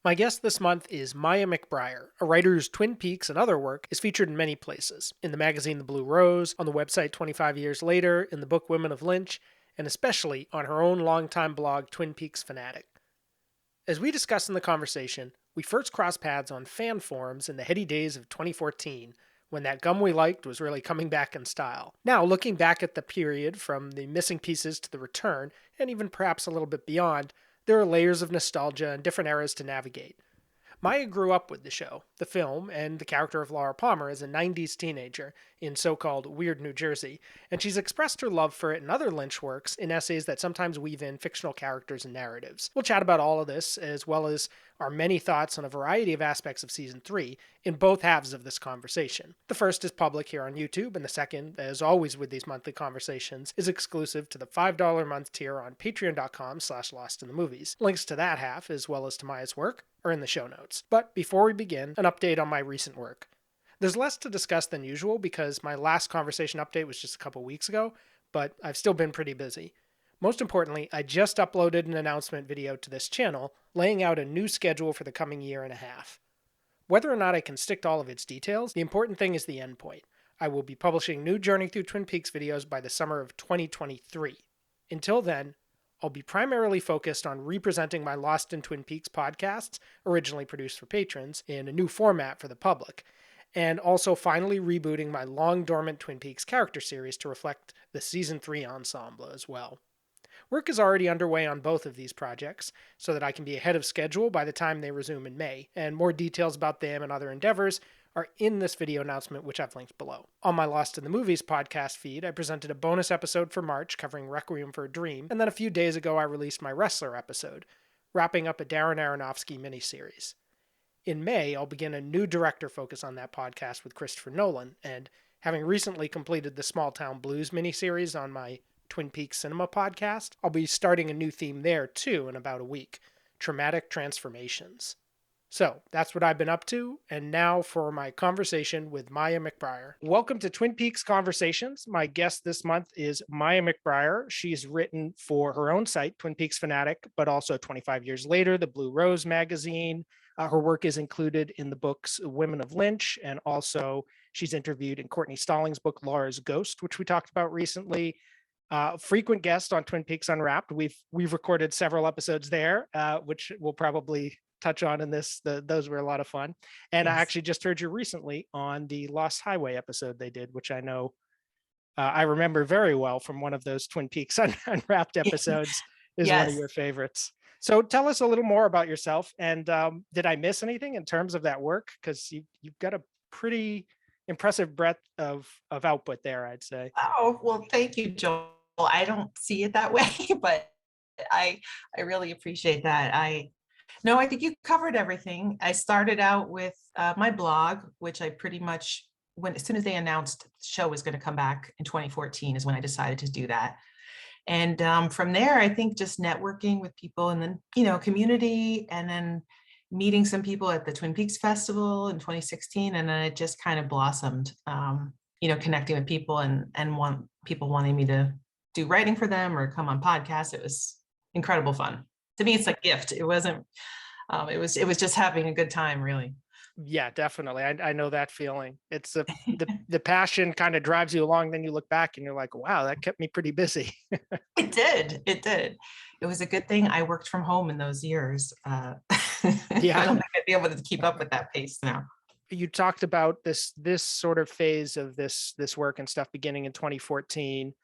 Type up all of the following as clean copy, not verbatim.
My guest this month is Maya McBriar, a writer whose Twin Peaks and other work is featured in many places in the magazine The Blue Rose, on the website 25 Years Later, in the book Women of Lynch, and especially on her own longtime blog Twin Peaks Fanatic. As we discussed in the conversation, we first crossed paths on fan forums in the heady days of 2014, when that gum we liked was really coming back in style. Now, looking back at the period from the missing pieces to the return, and even perhaps a little bit beyond, there are layers of nostalgia and different eras to navigate. Maya grew up with the show, the film, and the character of Laura Palmer as a 90s teenager in so called Weird New Jersey, and she's expressed her love for it in other Lynch works in essays that sometimes weave in fictional characters and narratives. We'll chat about all of this, as well as our many thoughts on a variety of aspects of Season 3 in both halves of this conversation. The first is public here on YouTube, and the second, as always with these monthly conversations, is exclusive to the $5 a month tier on patreon.com/lostinthemovies. Links to that half, as well as to Maya's work, are in the show notes. But before we begin, an update on my recent work. There's less to discuss than usual because my last conversation update was just a couple weeks ago, but I've still been pretty busy. Most importantly, I just uploaded an announcement video to this channel laying out a new schedule for the coming year and a half. Whether or not I can stick to all of its details, the important thing is the endpoint. I will be publishing new Journey Through Twin Peaks videos by the summer of 2023. Until then, I'll be primarily focused on representing my Lost in Twin Peaks podcasts, originally produced for patrons, in a new format for the public, and also finally rebooting my long-dormant Twin Peaks character series to reflect the Season 3 ensemble as well. Work is already underway on both of these projects, so that I can be ahead of schedule by the time they resume in May, and more details about them and other endeavors are in this video announcement, which I've linked below. On my Lost in the Movies podcast feed, I presented a bonus episode for March covering Requiem for a Dream, and then a few days ago I released my Wrestler episode, wrapping up a Darren Aronofsky miniseries. In May, I'll begin a new director focus on that podcast with Christopher Nolan, and having recently completed the Small Town Blues miniseries on my Twin Peaks Cinema podcast, I'll be starting a new theme there too in about a week: traumatic transformations. So that's what I've been up to, and now for my conversation with Maya McBriar. Welcome to Twin Peaks Conversations. My guest this month is Maya McBriar. She's written for her own site, Twin Peaks Fanatic, but also 25 Years Later, the Blue Rose magazine. Her work is included in the books Women of Lynch, and also she's interviewed in Courtney Stallings' book Laura's Ghost, which we talked about recently. Frequent guest on Twin Peaks Unwrapped. We've recorded several episodes there, which we'll probably touch on in this. Those were a lot of fun. And I Yes. actually just heard you recently on the Lost Highway episode they did, which I know I remember very well from one of those Twin Peaks Unwrapped episodes, is one of Yes. your favorites. So tell us a little more about yourself. And did I miss anything in terms of that work? Because you've got a pretty impressive breadth of output there, I'd say. Oh, well, thank you, Joel. I don't see it that way, but I I really appreciate that. I think you covered everything. I started out with my blog, which I pretty much as soon as they announced the show was going to come back in 2014 is when I decided to do that. And from there, I think just networking with people and then, community, and then meeting some people at the Twin Peaks Festival in 2016. And then it just kind of blossomed, connecting with people and people wanting me to do writing for them or come on podcasts. It was incredible fun. To me, it's a gift. It wasn't, it was just having a good time, really. Yeah, definitely. I know that feeling. It's the passion kind of drives you along. Then you look back and you're like, wow, that kept me pretty busy. It did. It did. It was a good thing I worked from home in those years. Yeah. I don't think I'd be able to keep up with that pace now. You talked about this sort of phase of this work and stuff beginning in 2014.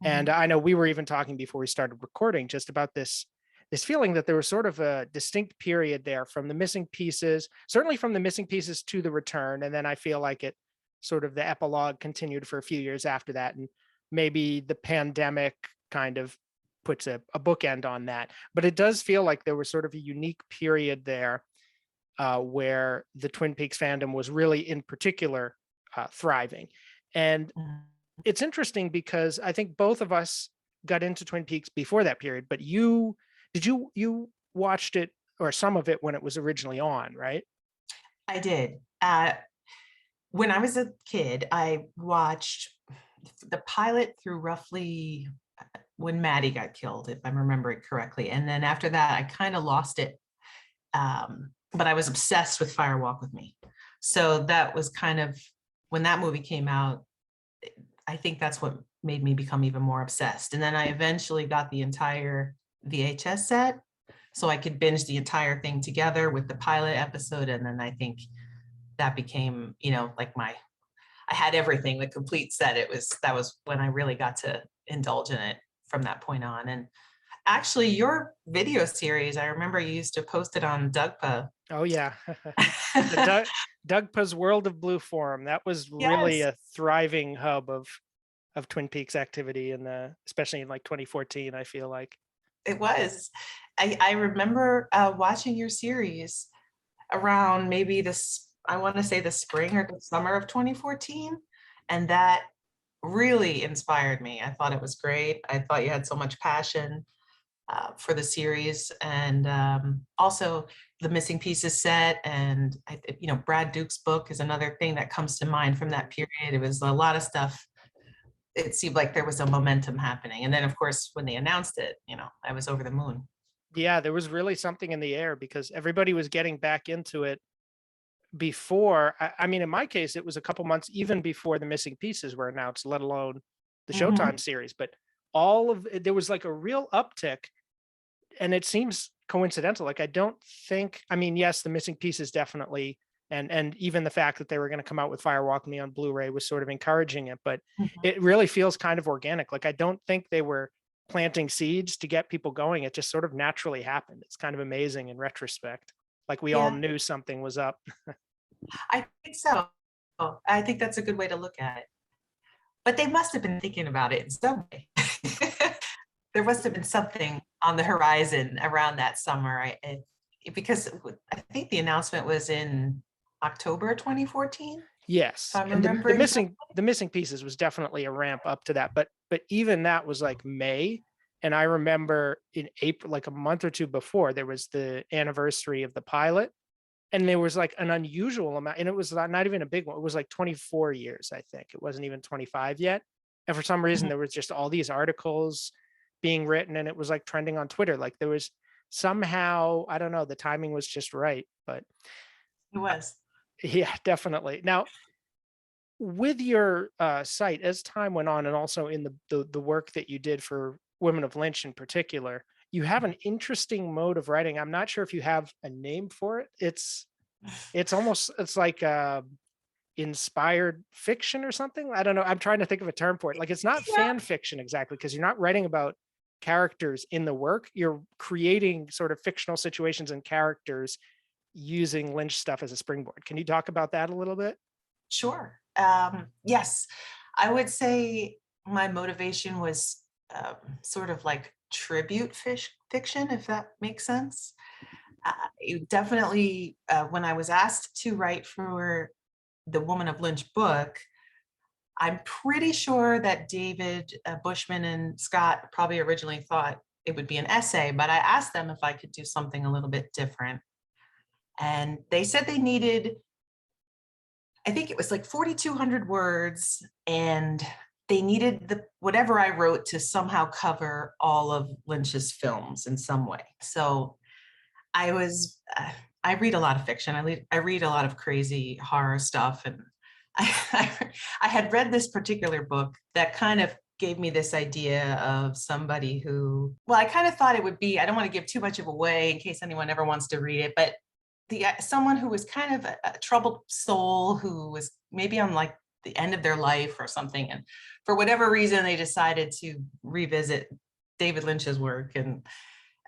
And I know we were even talking before we started recording just about this feeling that there was sort of a distinct period there from the missing pieces, certainly from the missing pieces to the return. And then I feel like it sort of the epilogue continued for a few years after that. And maybe the pandemic kind of puts a bookend on that. But it does feel like there was sort of a unique period there where the Twin Peaks fandom was really in particular thriving. And it's interesting because I think both of us got into Twin Peaks before that period, but you watched it or some of it when it was originally on, right? I did. When I was a kid, I watched the pilot through roughly when Maddie got killed, if I remember it correctly. And then after that, I kind of lost it. but I was obsessed with Fire Walk with Me. So that was kind of when that movie came out, I think that's what made me become even more obsessed. And then I eventually got the entire VHS set so I could binge the entire thing together with the pilot episode. And then I think that became, like I had everything, the complete set. That was when I really got to indulge in it from that point on. And actually your video series, I remember you used to post it on DugPa. Oh yeah. The Dougpa's World of Blue forum. That was really Yes, a thriving hub of Twin Peaks activity in especially in like 2014, I feel like. it was. I remember watching your series around maybe I want to say the spring or the summer of 2014. And that really inspired me. I thought it was great. I thought you had so much passion for the series. And also the Missing Pieces set. And, Brad Duke's book is another thing that comes to mind from that period. It was a lot of stuff. It seemed like there was a momentum happening. And then, of course, when they announced it, I was over the moon. Yeah, there was really something in the air because everybody was getting back into it before. I mean, in my case, it was a couple months even before the Missing Pieces were announced, let alone the Mhm. Showtime series. But all of there was like a real uptick, and it seems coincidental. Like I don't think. I mean, yes, the Missing Pieces definitely, and even the fact that they were going to come out with Firewalk Me on Blu-ray was sort of encouraging it. But Mhm. it really feels kind of organic. Like I don't think they were planting seeds to get people going. It just sort of naturally happened. It's kind of amazing in retrospect. Like we all Yeah, knew something was up. I think so. I think that's a good way to look at it. But they must have been thinking about it in some way. There must have been something on the horizon around that summer. Because I think the announcement was in October 2014, if Yes, I'm and the remembering missing correctly. the missing pieces was definitely a ramp up to that, but even that was like May, and I remember in April, like a month or 2 before, there was the anniversary of the pilot, and there was like an unusual amount, and it was not even a big one. It was like 24 years, I think. It wasn't even 25 yet, and for some reason, Mhm. there was just all these articles being written, and it was like trending on Twitter. Like there was somehow, I don't know, the timing was just right, but It was. yeah, definitely. Now with your site, as time went on, and also in the work that you did for Women of Lynch in particular, you have an interesting mode of writing. I'm not sure if you have a name for it. It's almost it's like inspired fiction or something. I don't know. I'm trying to think of a term for it. Like it's not Yeah, fan fiction exactly because you're not writing about characters in the work. You're creating sort of fictional situations and characters using Lynch stuff as a springboard. Can you talk about that a little bit? sure. Yes, I would say my motivation was sort of like tribute fiction, if that makes sense. Definitely, when I was asked to write for the Woman of Lynch book, I'm pretty sure that David Bushman and Scott probably originally thought it would be an essay, but I asked them if I could do something a little bit different. And they said they needed, I think it was like 4,200 words, and they needed whatever I wrote to somehow cover all of Lynch's films in some way. So I was, I read a lot of fiction. I read a lot of crazy horror stuff. And I had read this particular book that kind of gave me this idea of somebody who, well, I kind of thought it would be, I don't want to give too much of away in case anyone ever wants to read it, but someone who was kind of a troubled soul who was maybe on like the end of their life or something. And for whatever reason, they decided to revisit David Lynch's work. And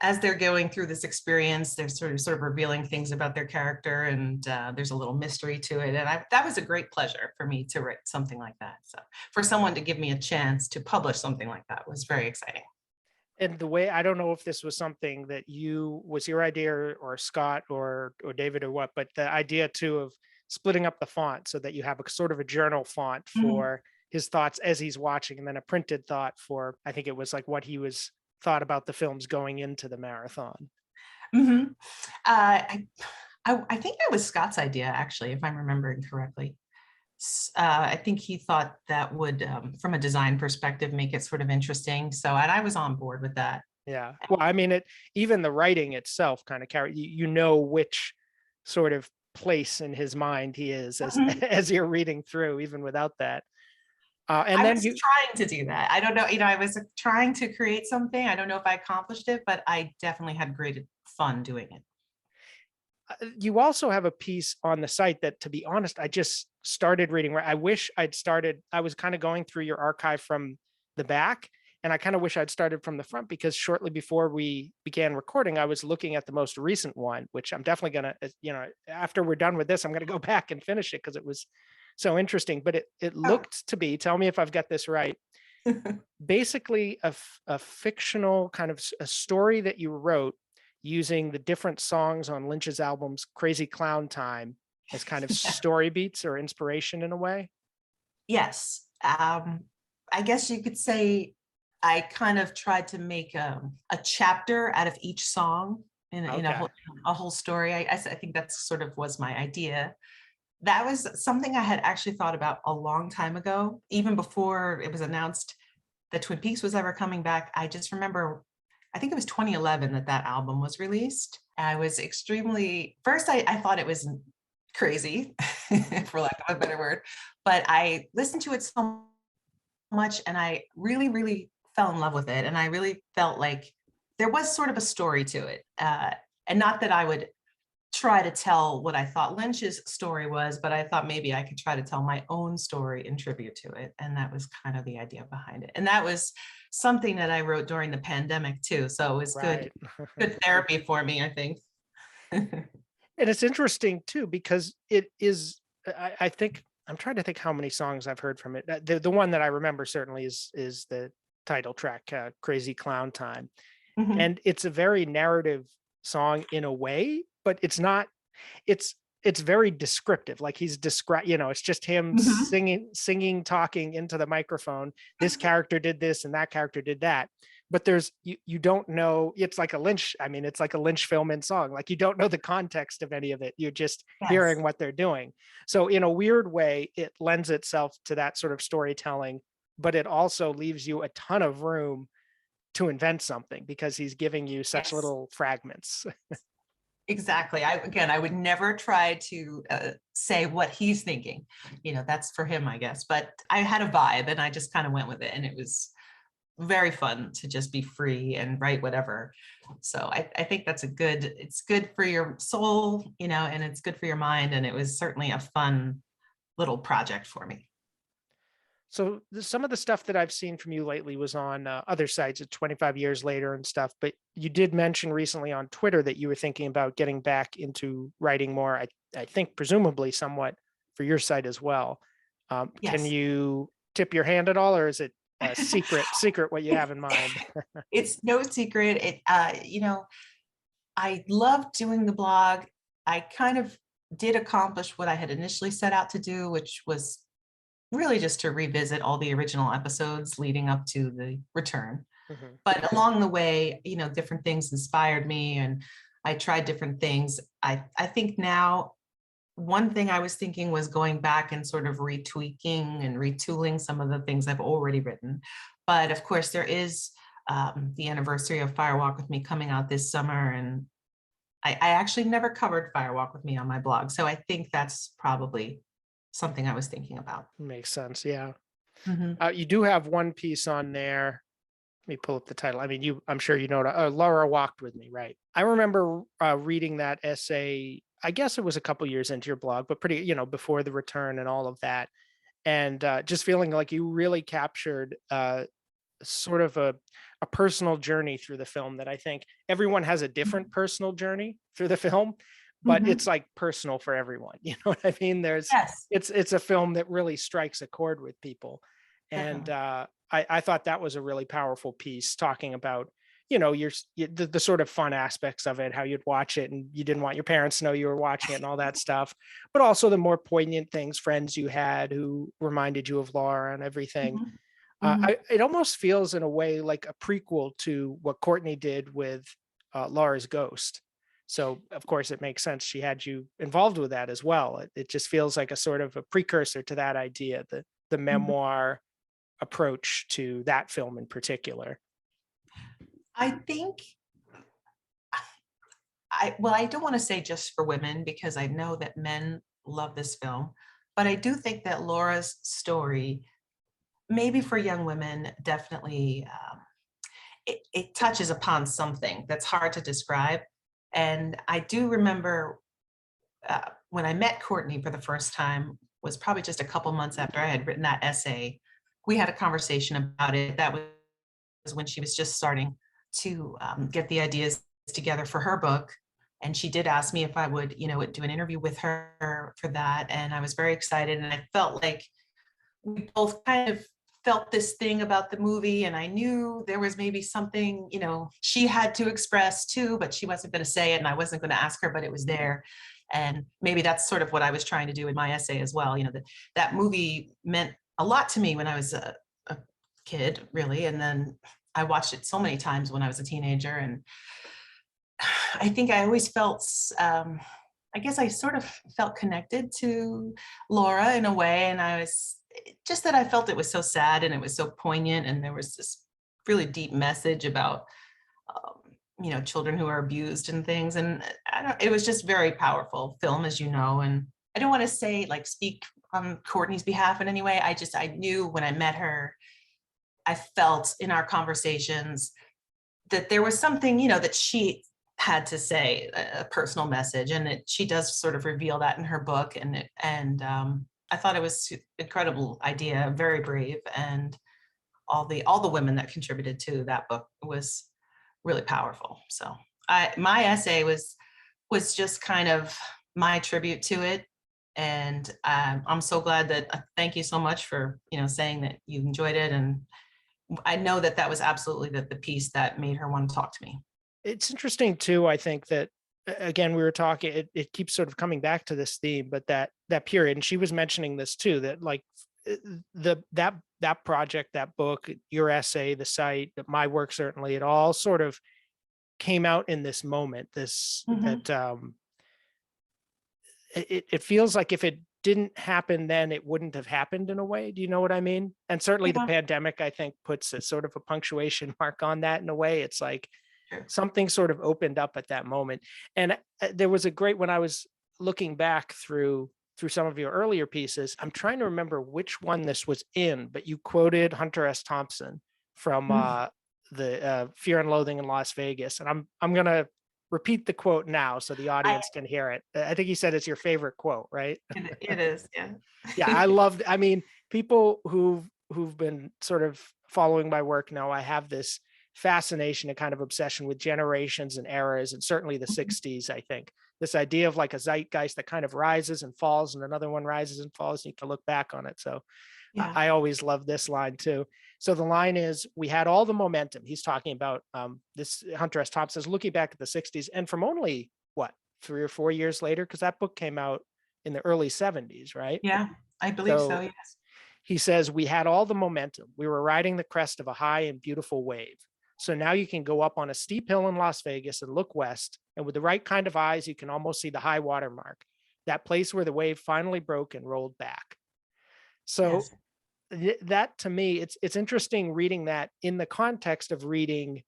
as they're going through this experience, they're sort of revealing things about their character, and there's a little mystery to it. And that was a great pleasure for me to write something like that. So for someone to give me a chance to publish something like that was very exciting. And the way I don't know if this was something that was your idea or Scott or David or what, but the idea too of splitting up the font so that you have a sort of a journal font Mhm. for his thoughts as he's watching, and then a printed thought for I think it was like what he was thought about the films going into the marathon. Mhm. I, I think that was Scott's idea, actually, if I'm remembering correctly. I think he thought that would, from a design perspective, make it sort of interesting. So, and I was on board with that. Yeah. Well, I mean, it even the writing itself kind of carry you know which sort of place in his mind he is as Mhm. as you're reading through, even without that. And I then was you trying to do that. I don't know, I was trying to create something. I don't know if I accomplished it, but I definitely had great fun doing it. you also have a piece on the site that, to be honest, I just started reading. Where I wish I'd started. I was kind of going through your archive from the back, and I kind of wish I'd started from the front because shortly before we began recording, I was looking at the most recent one, which I'm definitely gonna, after we're done with this, I'm gonna go back and finish it because it was so interesting. But it Oh. looked to be. Tell me if I've got this right. Basically, a fictional kind of a story that you wrote using the different songs on Lynch's albums Crazy Clown Time as kind of story beats or inspiration in a way? Yes. I guess you could say I kind of tried to make a chapter out of each song in Okay. a whole story. I think that's sort of was my idea. That was something I had actually thought about a long time ago, even before it was announced that Twin Peaks was ever coming back. I just remember, I think it was 2011 that that album was released. I was extremely, first, I thought it was crazy, for lack of a better word, but I listened to it so much and I really, really fell in love with it. And I really felt like there was sort of a story to it. And not that I would try to tell what I thought Lynch's story was, but I thought maybe I could try to tell my own story in tribute to it. And that was kind of the idea behind it. And that was something that I wrote during the pandemic too. So it was Right. good therapy for me, I think. And it's interesting too because it is. I think I'm trying to think how many songs I've heard from it. The one that I remember certainly is the title track, "Crazy Clown Time," Mhm. and it's a very narrative song in a way, but it's not. It's very descriptive. Like he's describe, it's just him Mhm. singing, talking into the microphone. This character did this and that character did that. But you don't know. It's like a Lynch. I mean, it's like a Lynch film in song. Like you don't know the context of any of it. You're just hearing Yes, what they're doing. So in a weird way, it lends itself to that sort of storytelling, but it also leaves you a ton of room to invent something because he's giving you such yes. little fragments. Exactly. I would never try to say what he's thinking. That's for him, I guess. But I had a vibe, and I just kind of went with it, and it was very fun to just be free and write whatever. So I think that's it's good for your soul, and it's good for your mind. And it was certainly a fun little project for me. So some of the stuff that I've seen from you lately was on other sites at 25 years later and stuff. But you did mention recently on Twitter that you were thinking about getting back into writing more. I think presumably somewhat for your site as well. Can Yes. you tip your hand at all, or is it a secret what you have in mind? It's no secret. I love doing the blog. I kind of did accomplish what I had initially set out to do, which was really just to revisit all the original episodes leading up to the return. Mhm. But along the way, different things inspired me and I tried different things. I think now one thing I was thinking was going back and sort of retweaking and retooling some of the things I've already written. But of course, there is the anniversary of Firewalk with Me coming out this summer. And I actually never covered Firewalk with Me on my blog. So I think that's probably something I was thinking about. Makes sense. Yeah. Mhm. You do have one piece on there. Let me pull up the title. I mean, I'm sure you know it. Laura walked with me, right? I remember reading that essay. I guess it was a couple years into your blog, but pretty, before the return and all of that, and just feeling like you really captured sort of a personal journey through the film that I think everyone has a different personal journey through the film, but it's Mhm. like personal for everyone. You know what I mean? Yes, It's a film that really strikes a chord with people. And definitely. I thought that was a really powerful piece talking about, the sort of fun aspects of it, how you'd watch it and you didn't want your parents to know you were watching it and all that stuff, but also the more poignant things, friends you had who reminded you of Laura and everything. Mhm. Mhm. It almost feels in a way like a prequel to what Courtney did with Laura's Ghost. So of course it makes sense she had you involved with that as well. It just feels like a sort of a precursor to that idea, the Mhm. memoir approach to that film in particular. I think I don't want to say just for women because I know that men love this film, but I do think that Laura's story, maybe for young women, definitely it touches upon something that's hard to describe. And I do remember when I met Courtney for the first time was probably just a couple months after I had written that essay. We had a conversation about it. That was when she was just starting to get the ideas together for her book. And she did ask me if I would, do an interview with her for that. And I was very excited. And I felt like we both kind of felt this thing about the movie, and I knew there was maybe something, she had to express too, but she wasn't going to say it and I wasn't going to ask her, but it was there. And maybe that's sort of what I was trying to do in my essay as well. That movie meant a lot to me when I was a kid, really. And then I watched it so many times when I was a teenager. And I think I always felt, I guess I sort of felt connected to Laura in a way. And I was just that I felt it was so sad and it was so poignant. And there was this really deep message about, children who are abused and things. And it was just very powerful film, as you know. And I don't want to say like speak on Courtney's behalf in any way. I knew when I met her, I felt in our conversations that there was something, that she had to say, a personal message, and she does sort of reveal that in her book. And I thought it was an incredible idea, very brave, and all the women that contributed to that book was really powerful. So my essay was just kind of my tribute to it. And I'm so glad that thank you so much for saying that you enjoyed it. And I know that that was absolutely the piece that made her want to talk to me. It's interesting too. I think that again, we were talking, it keeps sort of coming back to this theme, but that period, and she was mentioning this too, that like that project, that book, your essay, the site, my work, certainly, it all sort of came out in this moment, this Mhm. that it feels like if it didn't happen then it wouldn't have happened in a way. Do you know what I mean? And certainly the Yeah, pandemic, I think, puts a sort of a punctuation mark on that in a way. It's like sure. something sort of opened up at that moment. And there was a great, when I was looking back through some of your earlier pieces, I'm trying to remember which one this was in, but you quoted Hunter S. Thompson from Mm. the Fear and Loathing in Las Vegas, and I'm gonna repeat the quote now so the I audience can hear it. I think he said it's your favorite quote, right? it is, yeah. Yeah, I loved, I mean, people who've been sort of following my work know I have this fascination and kind of obsession with generations and eras, and certainly the Mhm. 60s, I think. This idea of like a zeitgeist that kind of rises and falls and another one rises and falls, and you can look back on it. So Yeah, I always love this line too. So the line is, "We had all the momentum." He's talking about this. Hunter S. Thompson says, looking back at the 60s, and from only what, 3 or 4 years later, because that book came out in the early 70s, right? yeah, I believe so, So yes. he says, "We had all the momentum. We were riding the crest of a high and beautiful wave. So now you can go up on a steep hill in Las Vegas and look west, and with the right kind of eyes, you can almost see the high water mark, that place where the wave finally broke and rolled back." So Yes. that to me, it's interesting reading that in the context of reading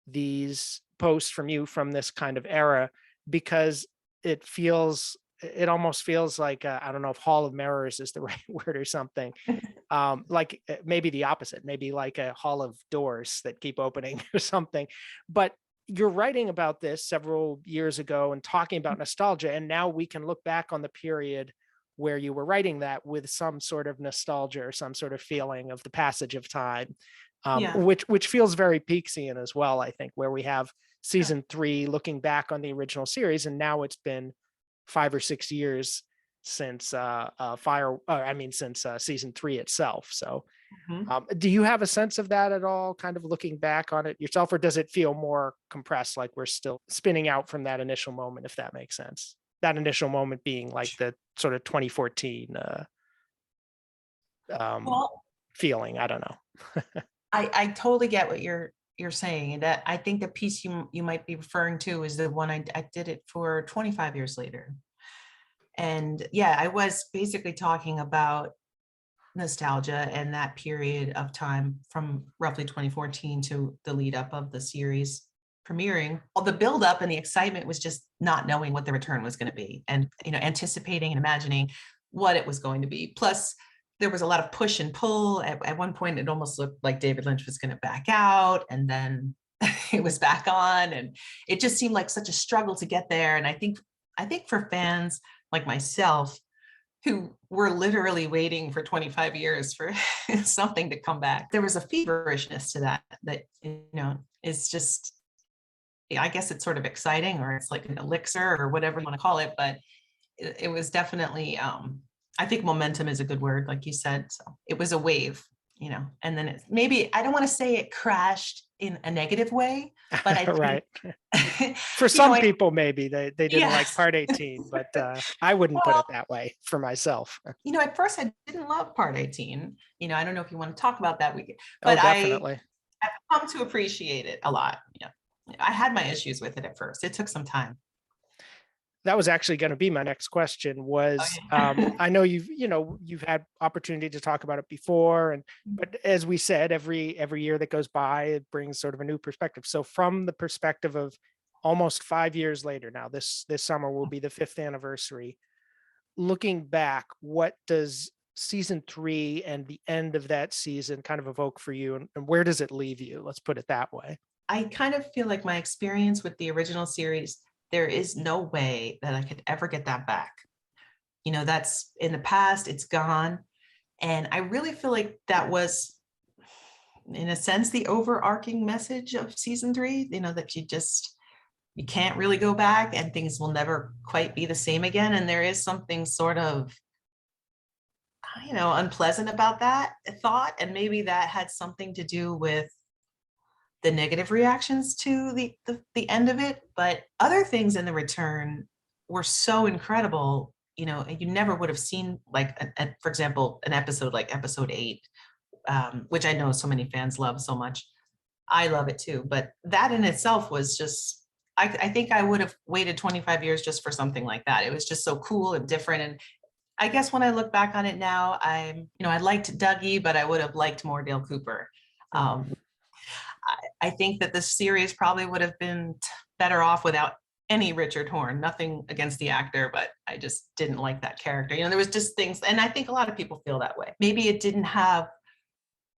these posts from you from this kind of era, because it almost feels like I don't know if Hall of Mirrors is the right word or something, like maybe the opposite, maybe like a hall of doors that keep opening or something. But you're writing about this several years ago and talking about nostalgia, and now we can look back on the period where you were writing that with some sort of nostalgia or some sort of feeling of the passage of time, Yeah, which feels very Peaksian as well. I think where we have sure. season three looking back on the original series, and now it's been 5 or 6 years since since season three itself. So Mhm. do you have a sense of that at all, kind of looking back on it yourself, or does it feel more compressed, like we're still spinning out from that initial moment, if that makes sense? That initial moment being like the sort of 2014 um, Well, feeling. I don't know. I totally get what you're saying, and that I think the piece you might be referring to is the one I did it for 25 years later. And yeah, I was basically talking about nostalgia and that period of time from roughly 2014 to the lead up of the series premiering, all the buildup and the excitement was just not knowing what the return was going to be, and anticipating and imagining what it was going to be. Plus, there was a lot of push and pull. At one point, it almost looked like David Lynch was going to back out, and then it was back on, and it just seemed like such a struggle to get there. And I think for fans like myself, who were literally waiting for 25 years for something to come back, there was a feverishness to that is just, I guess it's sort of exciting, or it's like an elixir or whatever you want to call it. But it was definitely, I think momentum is a good word, like you said. So it was a wave, and then maybe, I don't want to say it crashed in a negative way, but I Right. think, For some I, people, maybe they didn't like yes. part 18, but I wouldn't put Well, it that way for myself. at first I didn't love part 18. I don't know if you want to talk about that week, Oh, but definitely. I've come to appreciate it a lot. Yeah. I had my issues with it at first. It took some time. That was actually going to be my next question Oh, was, yeah. I know you've had opportunity to talk about it before, but as we said, every year that goes by, it brings sort of a new perspective. So from the perspective of almost 5 years later now, this summer will be the fifth anniversary. Looking back, what does season three and the end of that season kind of evoke for you, and where does it leave you? Let's put it that way. I kind of feel like my experience with the original series, there is no way that I could ever get that back. That's in the past, it's gone. And I really feel like that was, in a sense, the overarching message of season three, that you can't really go back, and things will never quite be the same again. And there is something sort of, unpleasant about that thought. And maybe that had something to do with the negative reactions to the end of it. But other things in the return were so incredible. You never would have seen, like, for example, an episode like episode 8, which I know so many fans love so much. I love it too, but that in itself was just, I think I would have waited 25 years just for something like that. It was just so cool and different. And I guess when I look back on it now, I liked Dougie, but I would have liked more Dale Cooper. Um, I think that this series probably would have been better off without any Richard Horn. Nothing against the actor, but I just didn't like that character. There was just things, and I think a lot of people feel that way. Maybe it didn't have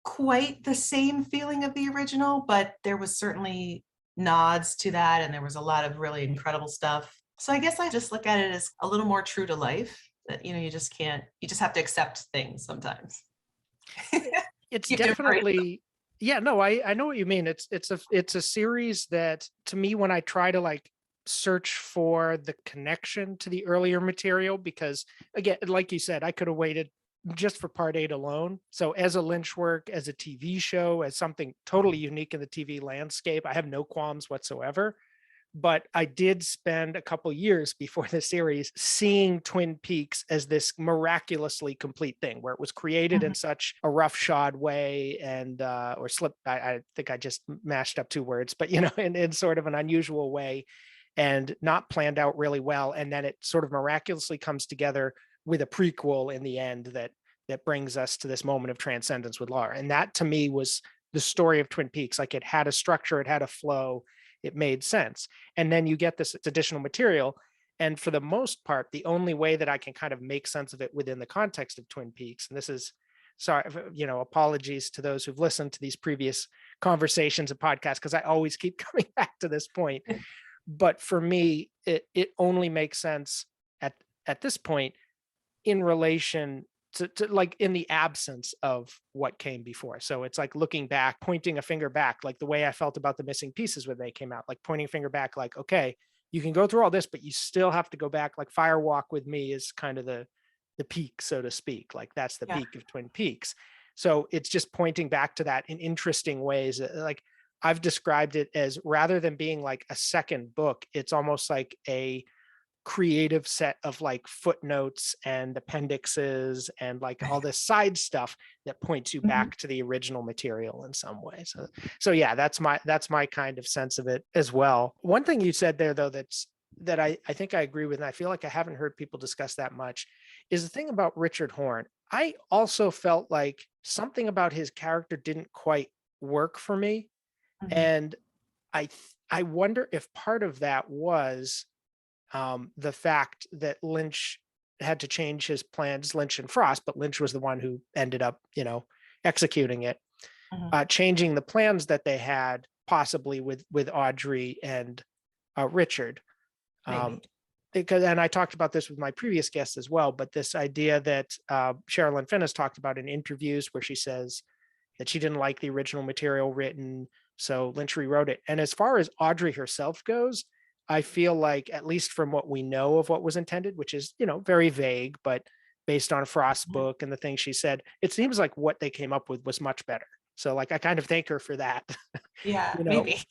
quite the same feeling of the original, but there was certainly nods to that, and there was a lot of really incredible stuff. So I guess I just look at it as a little more true to life, that you just have to accept things sometimes. It's You embrace them. definitely, yeah, no, I know what you mean. It's a series that, to me, when I try to like search for the connection to the earlier material, because again, like you said, I could have waited just for part 8 alone. So as a Lynch work, as a TV show, as something totally unique in the TV landscape, I have no qualms whatsoever. But I did spend a couple years before the series seeing Twin Peaks as this miraculously complete thing, where it was created Mhm. in such a roughshod way, and or slip. I think I just mashed up two words, but in sort of an unusual way, and not planned out really well. And then it sort of miraculously comes together with a prequel in the end that brings us to this moment of transcendence with Laura. And that, to me, was the story of Twin Peaks. Like, it had a structure, it had a flow, it made sense. And then you get this additional material. And for the most part, the only way that I can kind of make sense of it within the context of Twin Peaks, and this is, sorry, apologies to those who've listened to these previous conversations and podcasts, because I always keep coming back to this point. But for me, it only makes sense at this point in relation to like in the absence of what came before. So it's like looking back, pointing a finger back, like the way I felt about the missing pieces when they came out, like pointing a finger back, like, okay, you can go through all this, but you still have to go back. Like Fire Walk with Me is kind of the peak, so to speak. Like that's the Yeah. peak of Twin Peaks. So it's just pointing back to that in interesting ways. Like I've described it as, rather than being like a second book, it's almost like a creative set of like footnotes and appendixes and like all this side stuff that points you Mhm. back to the original material in some way. So yeah, that's my kind of sense of it as well. One thing you said there though, that I think I agree with, and I feel like I haven't heard people discuss that much, is the thing about Richard Horn. I also felt like something about his character didn't quite work for me. Mhm. And I I wonder if part of that was the fact that Lynch had to change his plans, Lynch and Frost, but Lynch was the one who ended up, executing it, Mhm. changing the plans that they had, possibly with Audrey and Richard. Um, Maybe. because, and I talked about this with my previous guests as well, but this idea that Sherilyn Fenn has talked about in interviews where she says that she didn't like the original material written, so Lynch rewrote it. And as far as Audrey herself goes, I feel like, at least from what we know of what was intended, which is, very vague, but based on Frost's Mhm. book and the things she said, it seems like what they came up with was much better. So, like, I kind of thank her for that. Yeah, you know, maybe.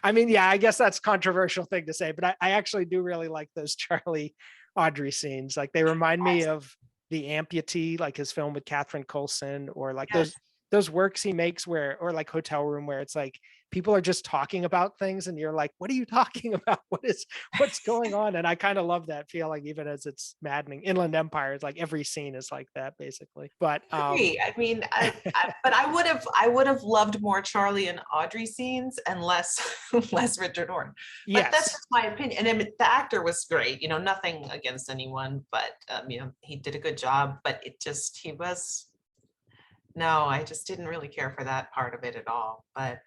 I mean, yeah, I guess that's a controversial thing to say, but I actually do really like those Charlie Audrey scenes. Like, they remind me of The Amputee, like his film with Catherine Coulson, or like Yes. those works he makes where, or like Hotel Room, where it's like people are just talking about things and you're like, what are you talking about? What's going on? And I kind of love that feeling, even as it's maddening. Inland Empire is like every scene is like that, basically. But Agree. I mean, but I would have loved more Charlie and Audrey scenes and less less Richard Horton. But that's yes. just my opinion. And I mean, the actor was great. Nothing against anyone, but he did a good job. But it just he was no, I just didn't really care for that part of it at all. But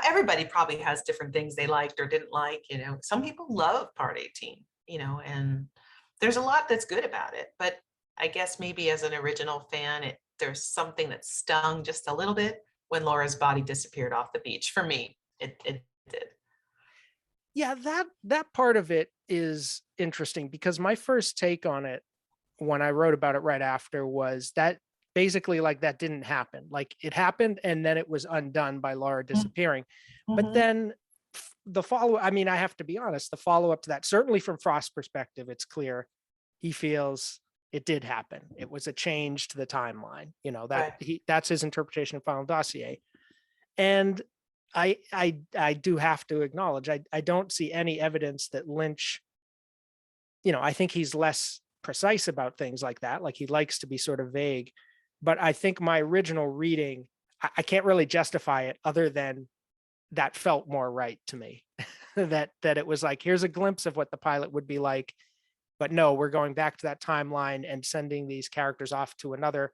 everybody probably has different things they liked or didn't like. Some people love Part 18. And there's a lot that's good about it. But I guess maybe as an original fan, there's something that stung just a little bit when Laura's body disappeared off the beach. For me, it did. Yeah, that part of it is interesting, because my first take on it when I wrote about it right after was that basically, like, that didn't happen. Like, it happened and then it was undone by Laura disappearing. But Mm-hmm. then the follow, I mean, I have to be honest, the follow up to that, certainly from Frost's perspective, it's clear he feels it did happen. It was a change to the timeline. Right. That's his interpretation of Final Dossier. And I do have to acknowledge, I don't see any evidence that Lynch, I think he's less precise about things like that. Like, he likes to be sort of vague. But I think my original reading, I can't really justify it other than that felt more right to me. that it was like, here's a glimpse of what the pilot would be like. But no, we're going back to that timeline and sending these characters off to another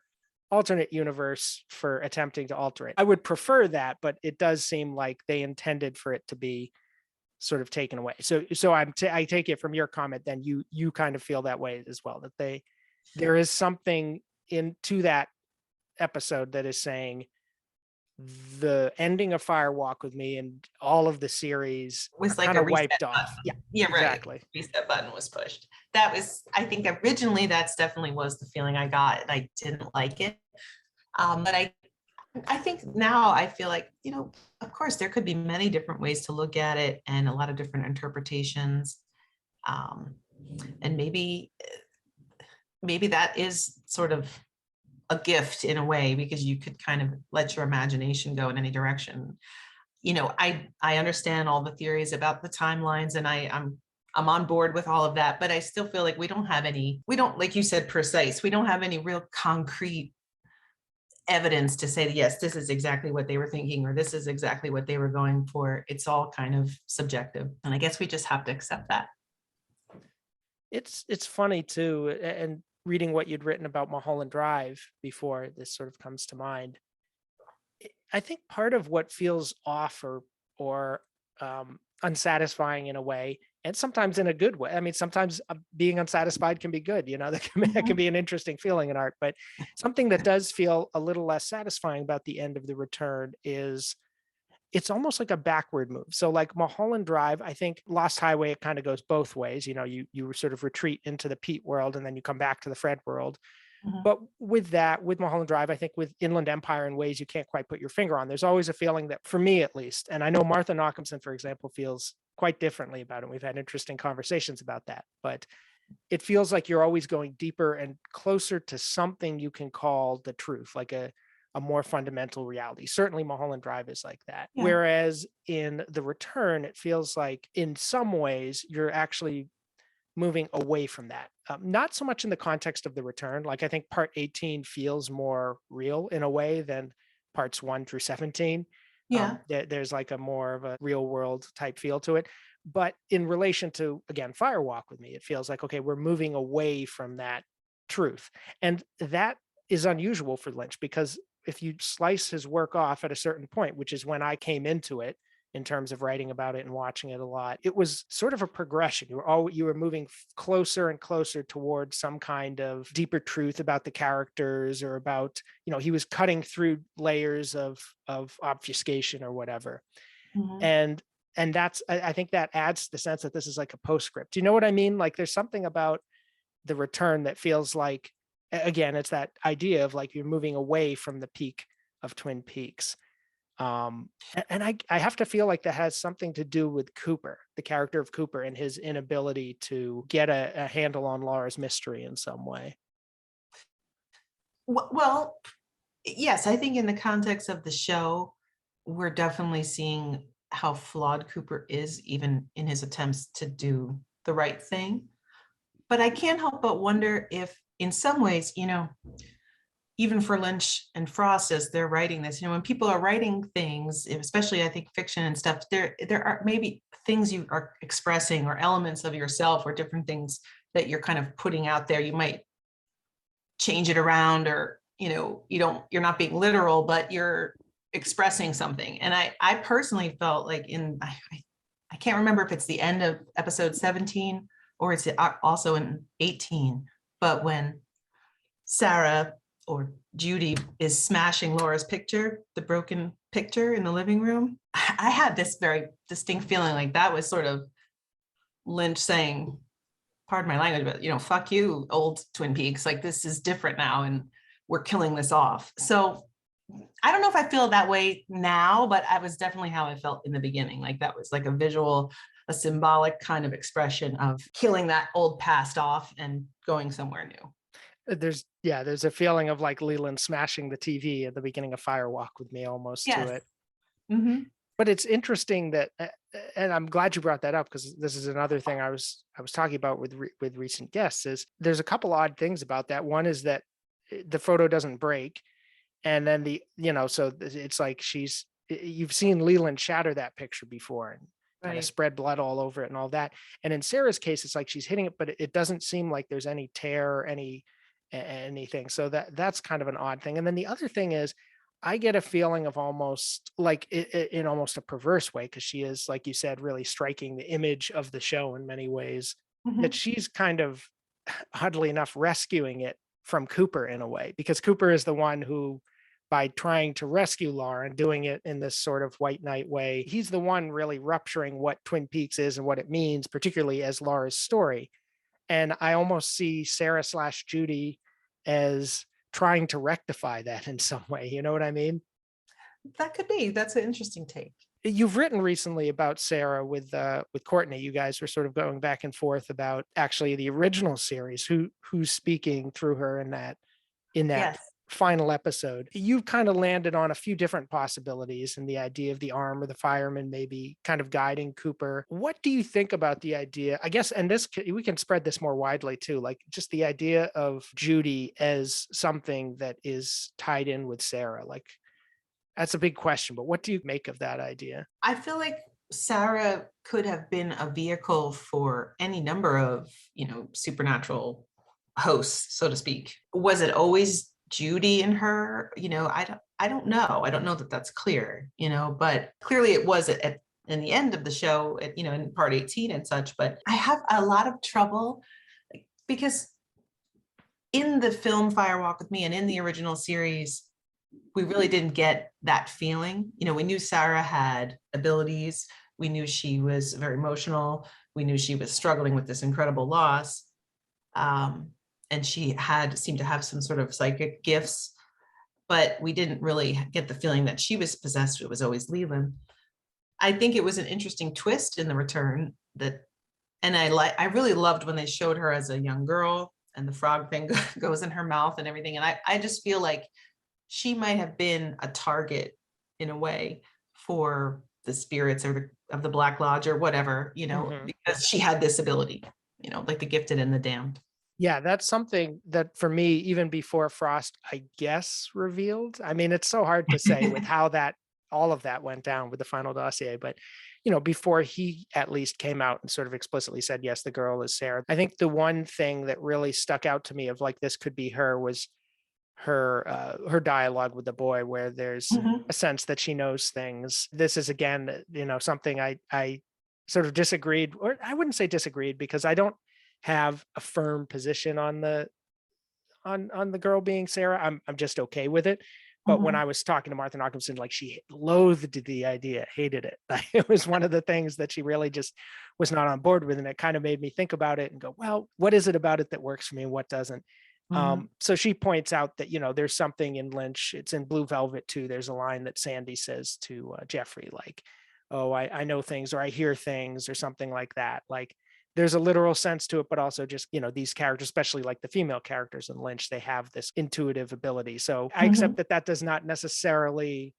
alternate universe for attempting to alter it. I would prefer that, but it does seem like they intended for it to be sort of taken away. So I take it from your comment, then you kind of feel that way as well, that there is something into that episode that is saying the ending of Fire Walk with Me and all of the series Was are like kind a of reset wiped off. Yeah, button. Yeah, right. exactly. Reset button was pushed. That was, I think originally that's definitely was the feeling I got, and I didn't like it. But I think now I feel like, of course there could be many different ways to look at it and a lot of different interpretations. Um, and maybe that is sort of a gift in a way, because you could kind of let your imagination go in any direction. I understand all the theories about the timelines, and I'm on board with all of that, but I still feel like we don't, like you said, precise. We don't have any real concrete evidence to say that, yes, this is exactly what they were thinking, or this is exactly what they were going for. It's all kind of subjective. And I guess we just have to accept that. It's funny too, and reading what you'd written about Mulholland Drive before, this sort of comes to mind. I think part of what feels off, or unsatisfying in a way, and sometimes in a good way. I mean, sometimes being unsatisfied can be good. That can Mhm. be an interesting feeling in art. But something that does feel a little less satisfying about the end of The Return is it's almost like a backward move. So, like Mulholland Drive, I think Lost Highway, it kind of goes both ways. You sort of retreat into the Pete world and then you come back to the Fred world. Mhm. But with Mulholland Drive, I think with Inland Empire, in ways you can't quite put your finger on, there's always a feeling that, for me at least, and I know Martha Nachemson, for example, feels quite differently about it. We've had interesting conversations about that, but it feels like you're always going deeper and closer to something you can call the truth, like a more fundamental reality. Certainly Mulholland Drive is like that. Yeah. Whereas in The Return, it feels like in some ways you're actually moving away from that. Not so much in the context of The Return. Like, I think part 18 feels more real in a way than parts 1 through 17. Yeah. There's like a more of a real world type feel to it. But in relation to, again, Firewalk with Me, it feels like, okay, we're moving away from that truth. And that is unusual for Lynch because if you slice his work off at a certain point, which is when I came into it in terms of writing about it and watching it a lot, it was sort of a progression. You were moving closer and closer towards some kind of deeper truth about the characters, or about, he was cutting through layers of obfuscation or whatever. Mhm. And that's, I think that adds the sense that this is like a postscript. Do you know what I mean? Like there's something about the return that feels like, again, it's that idea of like you're moving away from the peak of Twin Peaks. And I have to feel like that has something to do with Cooper, the character of Cooper, and his inability to get a handle on Laura's mystery in some way. Well, yes, I think in the context of the show, we're definitely seeing how flawed Cooper is, even in his attempts to do the right thing. But I can't help but wonder if, in some ways, even for Lynch and Frost as they're writing this, when people are writing things, especially I think fiction and stuff, there are maybe things you are expressing or elements of yourself or different things that you're kind of putting out there. You might change it around, or you're not being literal, but you're expressing something. And I personally felt like I can't remember if it's the end of episode 17 or it's also in 18, but when Sarah or Judy is smashing Laura's picture, the broken picture in the living room, I had this very distinct feeling like that was sort of Lynch saying, pardon my language, but fuck you, old Twin Peaks. Like, this is different now, and we're killing this off. So I don't know if I feel that way now, but I was definitely how I felt in the beginning. Like that was like a visual, a symbolic kind of expression of killing that old past off and going somewhere new. There's a feeling of like Leland smashing the TV at the beginning of Firewalk with Me almost to Yes. it. Mm-hmm. But it's interesting that, and I'm glad you brought that up because this is another thing I was talking about with recent guests, is there's a couple odd things about that. One is that the photo doesn't break, and then so it's like you've seen Leland shatter that picture before and kind of Right. spread blood all over it and all that. And in Sarah's case, it's like she's hitting it, but it doesn't seem like there's any tear or anything. So that's kind of an odd thing. And then the other thing is, I get a feeling of almost like in almost a perverse way, because she is, like you said, really striking the image of the show in many ways, that Mm-hmm. she's kind of, oddly enough, rescuing it from Cooper in a way, because Cooper is the one who, by trying to rescue Laura and doing it in this sort of white knight way, he's the one really rupturing what Twin Peaks is and what it means, particularly as Laura's story. And I almost see Sarah slash Judy as trying to rectify that in some way. You know what I mean? That could be. That's an interesting take. You've written recently about Sarah with Courtney. You guys were sort of going back and forth about actually the original series, who's speaking through her in that Yes. final episode. You've kind of landed on a few different possibilities, and the idea of the arm or the fireman maybe kind of guiding Cooper. What do you think about the idea? I guess, and we can spread this more widely too, like just the idea of Judy as something that is tied in with Sarah. Like, that's a big question, but what do you make of that idea? I feel like Sarah could have been a vehicle for any number of, supernatural hosts, so to speak. Was it always Judy and her? I don't know. I don't know that that's clear, but clearly it was in the end of the show, in part 18 and such. But I have a lot of trouble because in the film Firewalk with Me and in the original series, we really didn't get that feeling. We knew Sarah had abilities. We knew she was very emotional. We knew she was struggling with this incredible loss. And she seemed to have some sort of psychic gifts, but we didn't really get the feeling that she was possessed. It was always Leland. I think it was an interesting twist in the return and I really loved when they showed her as a young girl and the frog thing goes in her mouth and everything. And I just feel like she might have been a target in a way for the spirits of the Black Lodge or whatever, Mhm. because she had this ability, like the gifted and the damned. Yeah, that's something that for me, even before Frost, I guess, revealed. I mean, it's so hard to say with how that all of that went down with the final dossier. But, before he at least came out and sort of explicitly said, yes, the girl is Sarah. I think the one thing that really stuck out to me of like, this could be her was her dialogue with the boy, where there's Mhm, a sense that she knows things. This is again, something I sort of disagreed, or I wouldn't say disagreed, because I don't have a firm position on the girl being Sarah. I'm just okay with it. But when mhm, I was talking to Martha Nachemson, like, she loathed the idea, hated it. Like, it was one of the things that she really just was not on board with, and it kind of made me think about it and go, well, what is it about it that works for me and what doesn't? mhm, So she points out that there's something in Lynch. It's in Blue Velvet too. There's a line that Sandy says to Jeffrey, like, "Oh, I know things, or I hear things, or something like that." Like, there's a literal sense to it, but also just, these characters, especially like the female characters in Lynch, they have this intuitive ability. So I accept mhm. that that does not necessarily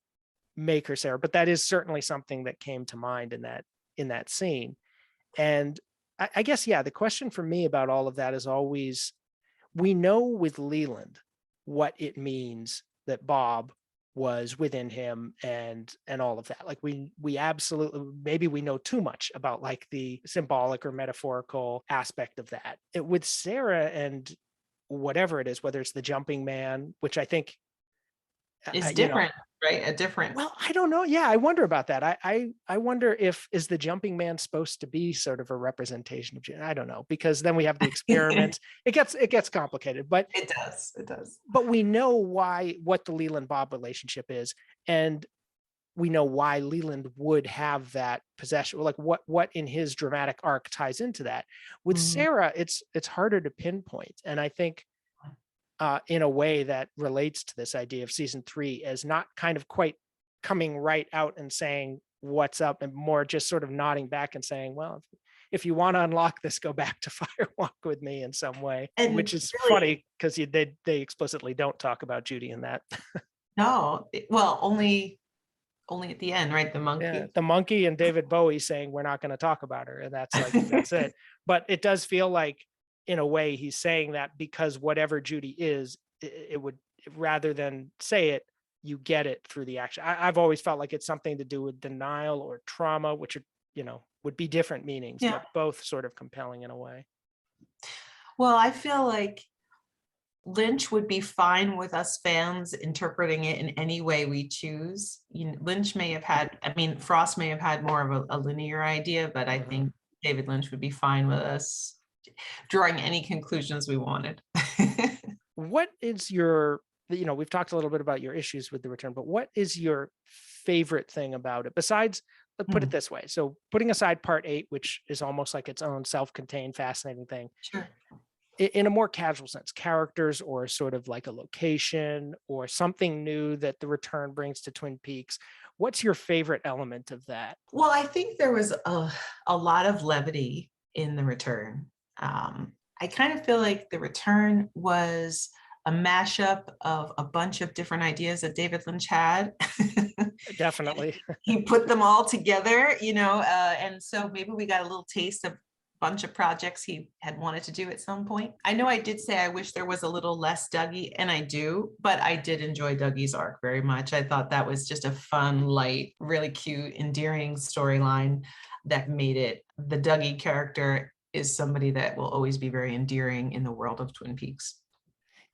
make her Sarah, but that is certainly something that came to mind in that scene. And I guess, yeah, the question for me about all of that is always, we know with Leland what it means that Bob was within him, and all of that. Like, we absolutely, maybe we know too much about like the symbolic or metaphorical aspect of that. With Sarah and whatever it is, whether it's the jumping man, which I think, It's you know, different, right? A different. well, I don't know. Yeah, I wonder about that. I wonder if, is the jumping man supposed to be sort of a representation of I don't know, because then we have the It experiments. It gets complicated, does, it does. but we know what the Leland Bob relationship is, and we know why Leland would have that possession, like what in his dramatic arc ties into that. With Mhm, Sarah, it's harder to pinpoint, and I think in a way that relates to this idea of season 3 as not kind of quite coming right out and saying what's up, and more just sort of nodding back and saying, well, if you want to unlock this, go back to Firewalk with me in some way, which and is really, funny because they explicitly don't talk about Judy in that. no, well, only at the end, right? The Yeah, monkey. the monkey and David Bowie saying we're not going to talk about her, and that's like, that's it. But it does feel like, in a way, he's saying that because whatever Judy is, it would, rather than say it, you get it through the action. I've always felt like it's something to do with denial or trauma, which are, would be different meanings, Yeah. but both sort of compelling in a way. Well, I feel like Lynch would be fine with us fans interpreting it in any way we choose. Lynch may have had, I mean, Frost may have had more of a linear idea, but I Mhm. think David Lynch would be fine with us drawing any conclusions we wanted. What is your, we've talked a little bit about your issues with the return, but what is your favorite thing about it besides, put it Hmm, this way. So putting aside part 8, which is almost like its own self-contained fascinating thing, sure. in a more casual sense, characters or sort of like a location or something new that the return brings to Twin Peaks, what's your favorite element of that? Well, I think there was a lot of levity in the return. I kind of feel like the return was a mashup of a bunch of different ideas that David Lynch had. Definitely. He put them all together, and so maybe we got a little taste of a bunch of projects he had wanted to do at some point. I know I did say I wish there was a little less Dougie, and I do, but I did enjoy Dougie's arc very much. I thought that was just a fun, light, really cute, endearing storyline that made it. The Dougie character is somebody that will always be very endearing in the world of Twin Peaks.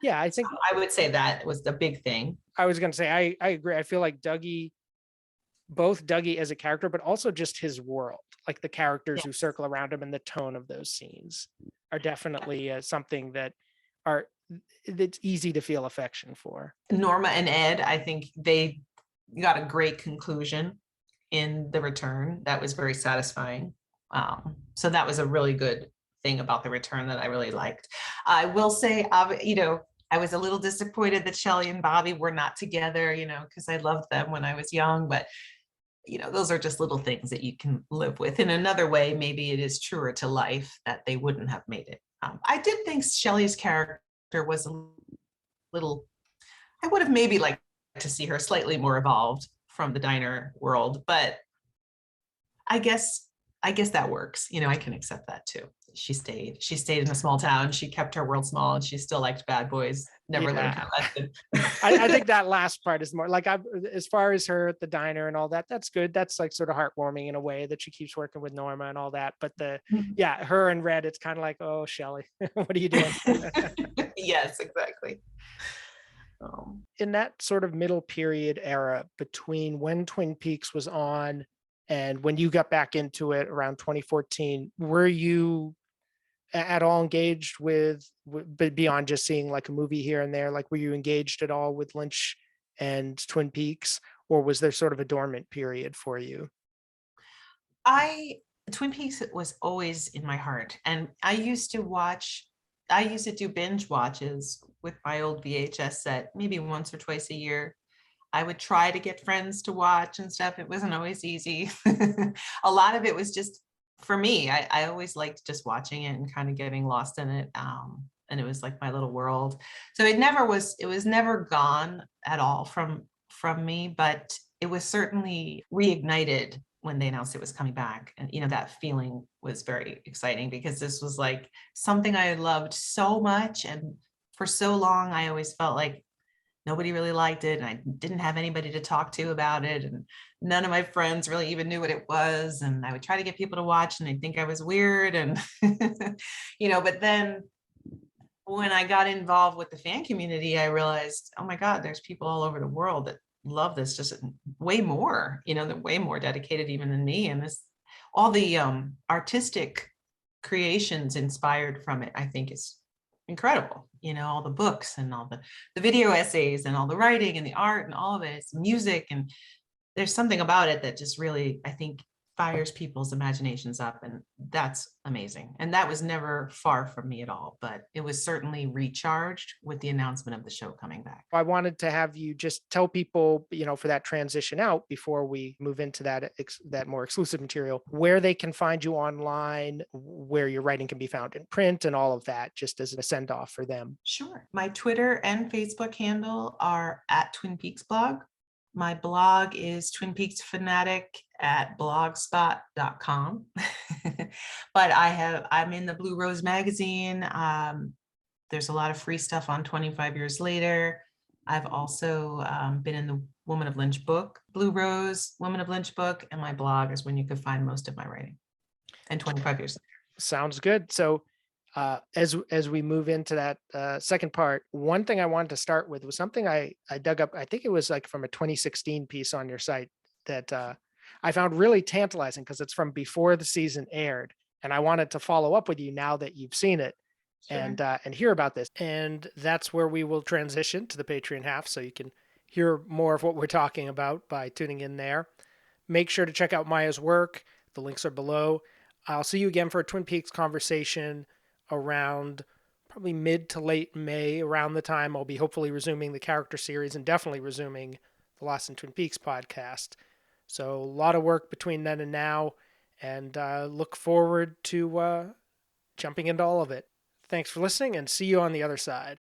Yeah, I So think I would say that was the big thing. I was going to say, I agree. I feel like both Dougie as a character, but also just his world, like the characters who Yes. circle around him and the tone of those scenes are definitely something that are that's easy to feel affection for. Norma and Ed, I think they got a great conclusion in the return. That was very satisfying. So that was a really good thing about the return that I really liked. I will say, I was a little disappointed that Shelley and Bobby were not together, because I loved them when I was young, but those are just little things that you can live with. In another way, maybe it is truer to life that they wouldn't have made it. I did think Shelley's character was a little, I would have maybe liked to see her slightly more evolved from the diner world, but I guess I guess that works. I can accept that too. She stayed in a small town. She kept her world small and she still liked bad boys. never learned Yeah. her lesson. I think that last part is more like, as far as her at the diner and all that, that's good. That's like sort of heartwarming in a way that she keeps working with Norma and all that. But yeah, her and Red, it's kind of like, oh, Shelley, what are you doing? Yes, exactly. Um, In that sort of middle period era between when Twin Peaks was on and when you got back into it around 2014, were you at all engaged with, but beyond just seeing like a movie here and there, like were you engaged at all with Lynch and Twin Peaks, or was there sort of a dormant period for you? I Twin Peaks was always in my heart, and I used to do binge watches with my old VHS set, maybe once or twice a year. I would try to get friends to watch and stuff. It wasn't always easy. A lot of it was just for me. I always liked just watching it and kind of getting lost in it. And it was like my little world. So it was never gone at all from me, but it was certainly reignited when they announced it was coming back. And that feeling was very exciting because this was like something I had loved so much. And for so long, I always felt like nobody really liked it, and I didn't have anybody to talk to about it, and none of my friends really even knew what it was, and I would try to get people to watch and they'd think I was weird, and but then when I got involved with the fan community, I realized, oh my God, there's people all over the world that love this just way more. They're way more dedicated even than me, and this all the artistic creations inspired from it, I think, is incredible. All the books and all the video essays and all the writing and the art and all of it. It's music, and there's something about it that just really, I think, fires people's imaginations up, and that's amazing. And that was never far from me at all, but it was certainly recharged with the announcement of the show coming back. I wanted to have you just tell people, for that transition out before we move into that more exclusive material, where they can find you online, where your writing can be found in print, and all of that, just as a send off for them. Sure. My Twitter and Facebook handle are at Twin Peaks Blog. My blog is Twin Peaks Fanatic at blogspot.com. But I'm in the Blue Rose magazine. There's a lot of free stuff on 25 Years Later. I've also been in the Woman of Lynch book, Blue Rose, Woman of Lynch book, and my blog is when you could find most of my writing. And 25 years. Sounds good. So as we move into that second part, one thing I wanted to start with was something I dug up. I think it was like from a 2016 piece on your site that I found really tantalizing because it's from before the season aired, and I wanted to follow up with you now that you've seen it. Sure. And hear about this. And that's where we will transition to the Patreon half, so you can hear more of what we're talking about by tuning in there. Make sure to check out Maya's work. The links are below. I'll see you again for a Twin Peaks conversation around probably mid to late May, around the time I'll be hopefully resuming the character series and definitely resuming the Lost in Twin Peaks podcast. So a lot of work between then and now, and look forward to jumping into all of it. Thanks for listening, and see you on the other side.